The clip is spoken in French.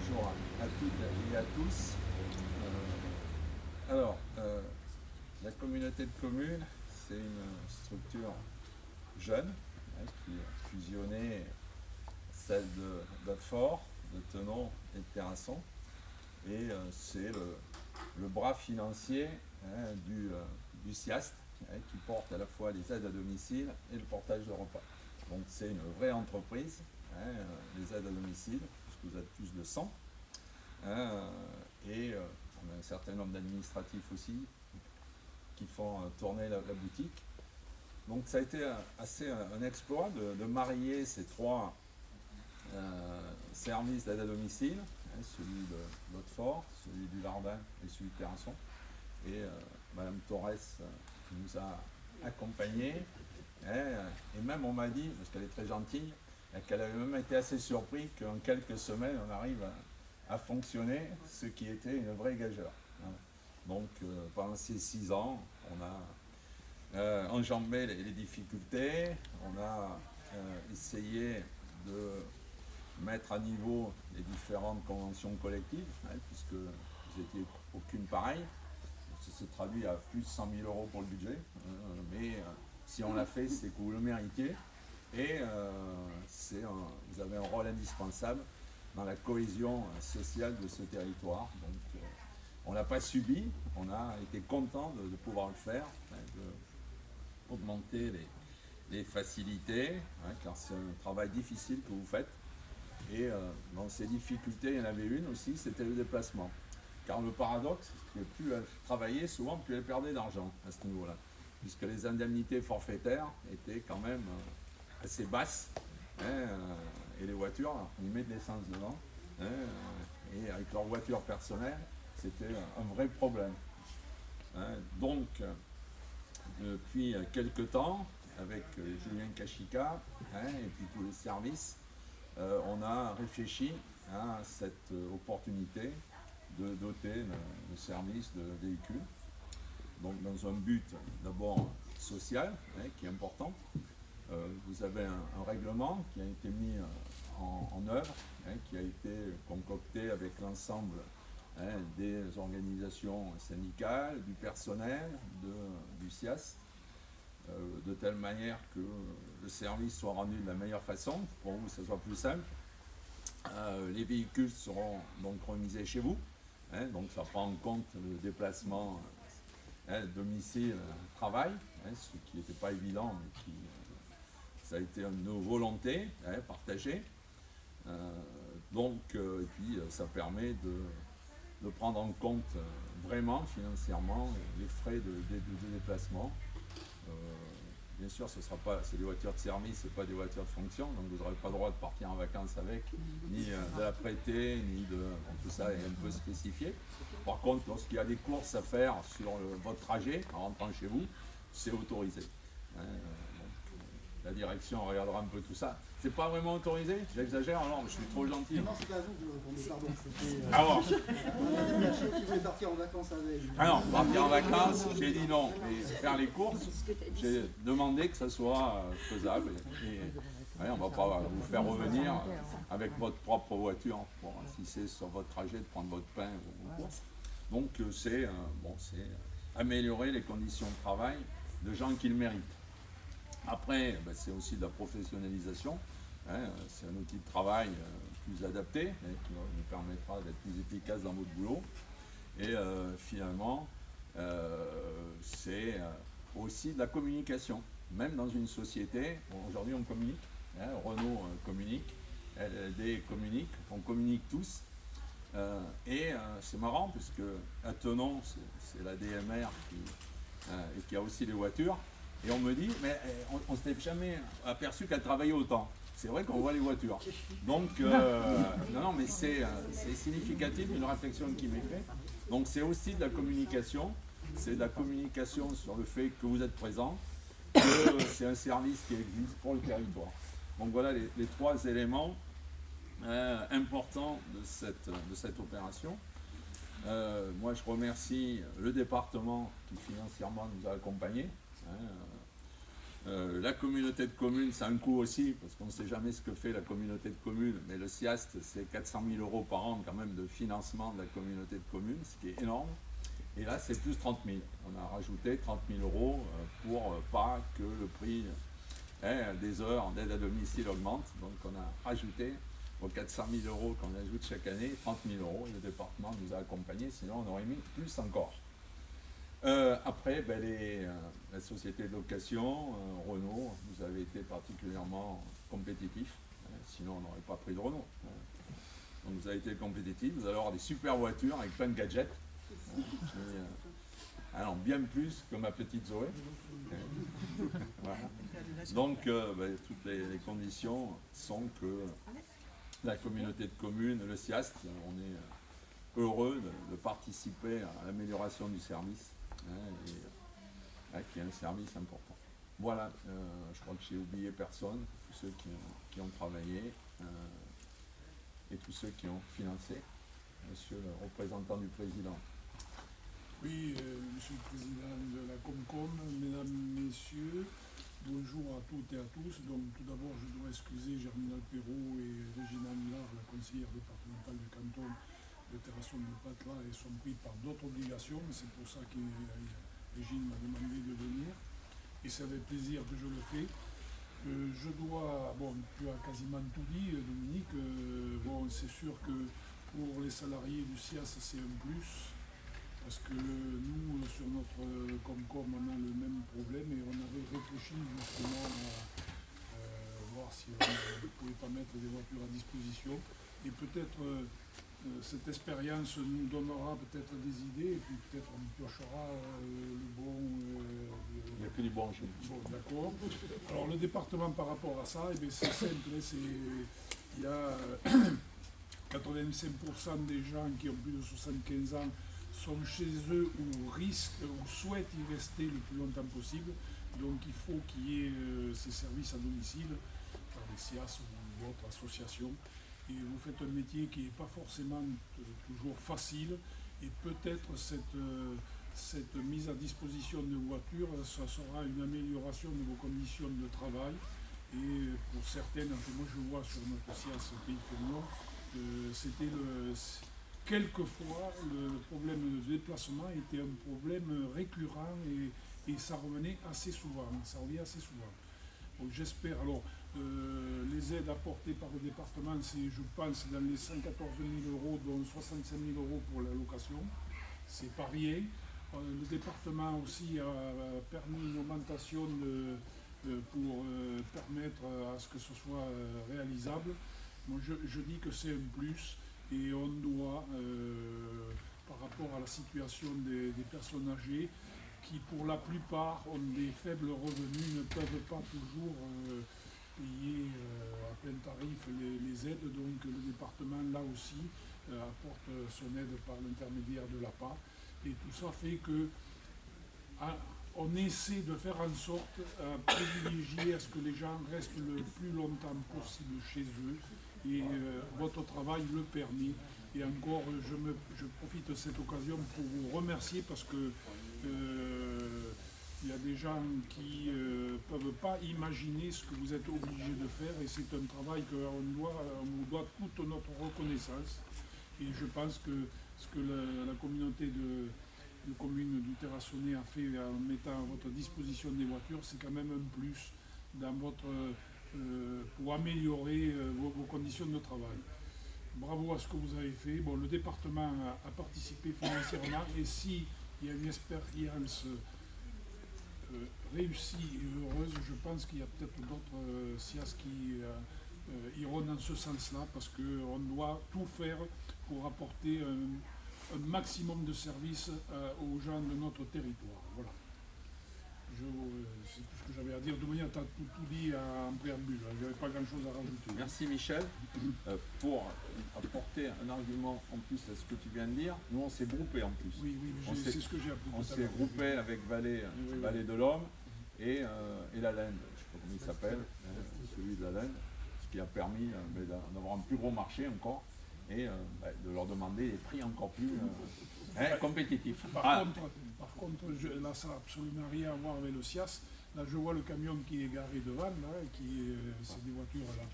Bonjour à toutes et à tous. Alors, la communauté de communes, c'est une structure jeune qui a fusionné celle d'Hautefort, de Tenon et de Terrasson. Et c'est le bras financier du SIAST qui porte à la fois les aides à domicile et le portage de repas. Donc c'est une vraie entreprise, les aides à domicile, puisque vous êtes plus de 100. Hein, et on a un certain nombre d'administratifs aussi qui font tourner la boutique. Donc ça a été assez un exploit de marier ces trois services d'aide à domicile, celui de Hautefort, celui du Lardin et celui de Terrasson. Et Madame Torres nous a accompagnés. Et même on m'a dit, parce qu'elle est très gentille, qu'elle avait même été assez surprise qu'en quelques semaines on arrive à fonctionner, ce qui était une vraie gageure. Donc pendant ces 6 ans, on a enjambé les difficultés, on a essayé de mettre à niveau les différentes conventions collectives, puisque vous n'étiez aucune pareille. Ça se traduit à plus de 100 000 euros pour le budget, mais si on l'a fait, c'est que vous le méritiez. Et vous avez un rôle indispensable dans la cohésion sociale de ce territoire. Donc, on n'a pas subi, on a été content de pouvoir le faire, d'augmenter les facilités, car c'est un travail difficile que vous faites. Et dans ces difficultés, il y en avait une aussi, c'était le déplacement. Car le paradoxe, c'est que plus elle travaillait, souvent plus elle perdait d'argent à ce niveau-là, puisque les indemnités forfaitaires étaient quand même assez basses, et les voitures, on y met de l'essence dedans, et avec leur voiture personnelle, c'était un vrai problème. Donc, depuis quelques temps, avec Julien Kachika et puis tous les services, on a réfléchi à cette opportunité de doter le service de véhicules. Donc dans un but d'abord social, qui est important. Vous avez un règlement qui a été mis en œuvre, qui a été concocté avec l'ensemble des organisations syndicales, du personnel, du SIAS, de telle manière que le service soit rendu de la meilleure façon, pour vous que ce soit plus simple. Les véhicules seront donc remisés chez vous, donc ça prend en compte le déplacement domicile-travail, ce qui n'était pas évident, mais qui ça a été une volonté partagée. Et puis ça permet de prendre en compte vraiment financièrement les frais de déplacement. Bien sûr, c'est des voitures de service, c'est pas des voitures de fonction, donc vous n'aurez pas le droit de partir en vacances avec, ni de la prêter, ni de. Tout ça est un peu spécifié. Par contre, lorsqu'il y a des courses à faire sur votre trajet, en rentrant chez vous, c'est autorisé. La direction regardera un peu tout ça. C'est pas vraiment autorisé? J'exagère? Non, je suis trop gentil. Non, c'est pas vous qu'on me pardon. C'était. Alors, Qui voulait partir en vacances avec. non, partir en vacances, j'ai dit non. Mais faire les courses, j'ai demandé que ça soit faisable. Et on ne va pas vous faire revenir avec votre propre voiture pour si c'est sur votre trajet de prendre votre pain ou vos courses. Donc c'est améliorer les conditions de travail de gens qui le méritent. Après, c'est aussi de la professionnalisation. C'est un outil de travail plus adapté qui nous permettra d'être plus efficace dans votre boulot. Et finalement, c'est aussi de la communication. Même dans une société, aujourd'hui on communique, Renault communique, LLD communique, on communique tous. C'est marrant puisque à Tenon, c'est la DMR qui a aussi les voitures. Et on me dit, mais on ne s'était jamais aperçu qu'elle travaillait autant. C'est vrai qu'on voit les voitures. Donc, non, mais c'est significatif d'une réflexion qui m'est faite. Donc, c'est aussi de la communication. C'est de la communication sur le fait que vous êtes présent, que c'est un service qui existe pour le territoire. Donc, voilà les trois éléments importants de cette opération. Moi, je remercie le département qui financièrement nous a accompagnés. La communauté de communes, c'est un coût aussi, parce qu'on ne sait jamais ce que fait la communauté de communes, mais le SIAST, c'est 400 000 € par an quand même de financement de la communauté de communes, ce qui est énorme. Et là, c'est plus 30 000. On a rajouté 30 000 € pour pas que le prix des heures d'aide à domicile augmente. Donc on a rajouté aux 400 000 € qu'on ajoute chaque année, 30 000 €. Le département nous a accompagnés, sinon on aurait mis plus encore. Après, la société de location, Renault, vous avez été particulièrement compétitif, sinon on n'aurait pas pris de Renault. Donc vous avez été compétitif, vous allez avoir des super voitures avec plein de gadgets. Alors bien plus que ma petite Zoé. Voilà. Donc toutes les conditions sont que la communauté de communes, le SIAST, on est heureux de participer à l'amélioration du service, qui est un service important. Voilà, je crois que j'ai oublié personne, tous ceux qui ont travaillé et tous ceux qui ont financé. Monsieur le représentant du président. Oui, Monsieur le Président de la Comcom, Mesdames, Messieurs, bonjour à toutes et à tous. Donc tout d'abord, je dois excuser Germinal Perrault et Régina Millard, la conseillère départementale du canton de Terrasson-de-Patras, et sont pris par d'autres obligations. C'est pour ça que Régine m'a demandé de venir. Et c'est avec plaisir que je le fais. Je dois, bon, tu as quasiment tout dit, Dominique. Bon, c'est sûr que pour les salariés du SIAS, c'est un plus. Parce que nous, sur notre Comcom, on a le même problème et on avait réfléchi justement à voir si on ne pouvait pas mettre des voitures à disposition. Et peut-être cette expérience nous donnera peut-être des idées et puis peut-être on piochera le bon. Il n'y a que du bon chez nous. Bon, d'accord. Alors le département par rapport à ça, eh c'est simple. Il y a 85% des gens qui ont plus de 75 ans sont chez eux ou risquent ou souhaitent y rester le plus longtemps possible. Donc il faut qu'il y ait ces services à domicile par les SIAS ou d'autres associations. Et vous faites un métier qui n'est pas forcément toujours facile. Et peut-être cette mise à disposition de voitures, ça sera une amélioration de vos conditions de travail. Et pour certaines, moi je vois sur notre SIAS Pays Féminin, c'était quelquefois, le problème de déplacement était un problème récurrent et ça revenait assez souvent. Ça revient assez souvent. Donc j'espère. Alors, les aides apportées par le département, c'est, je pense, dans les 114 000 €, dont 65 000 € pour la location. C'est pas rien. Le département aussi a permis une augmentation pour permettre à ce que ce soit réalisable. Moi, je dis que c'est un plus. Et on doit, par rapport à la situation des personnes âgées, qui pour la plupart ont des faibles revenus, ne peuvent pas toujours payer à plein tarif les aides. Donc le département, là aussi, apporte son aide par l'intermédiaire de l'APA. Et tout ça fait que on essaie de faire en sorte à privilégier à ce que les gens restent le plus longtemps possible chez eux. Et votre travail le permet. Et encore, je profite de cette occasion pour vous remercier parce que il y a des gens qui ne peuvent pas imaginer ce que vous êtes obligés de faire et c'est un travail qu'on vous doit toute notre reconnaissance. Et je pense que ce que la communauté de communes du Terrassonnais a fait en mettant à votre disposition des voitures, c'est quand même un plus dans votre... pour améliorer vos conditions de travail. Bravo à ce que vous avez fait. Bon, le département a participé financièrement et s'il y a une expérience réussie et heureuse, je pense qu'il y a peut-être d'autres SIAS qui iront dans ce sens-là parce qu'on doit tout faire pour apporter un maximum de services aux gens de notre territoire. Voilà. C'est tout ce que j'avais à dire. De manière, tu as tout dit en préambule. Je n'avais pas grand-chose à rajouter. Merci Michel. Pour apporter un argument en plus à ce que tu viens de dire, nous on s'est groupés en plus. Oui, c'est ce que j'ai appris. On s'est groupé avec Vallée de l'Homme et la Laine. Je ne sais pas comment il s'appelle, celui de la Laine, ce qui a permis d'avoir un plus gros marché encore et de leur demander des prix encore plus compétitifs. Par contre, là, ça n'a absolument rien à voir avec le SIAS. Là, je vois le camion qui est garé devant, là, c'est des voitures là.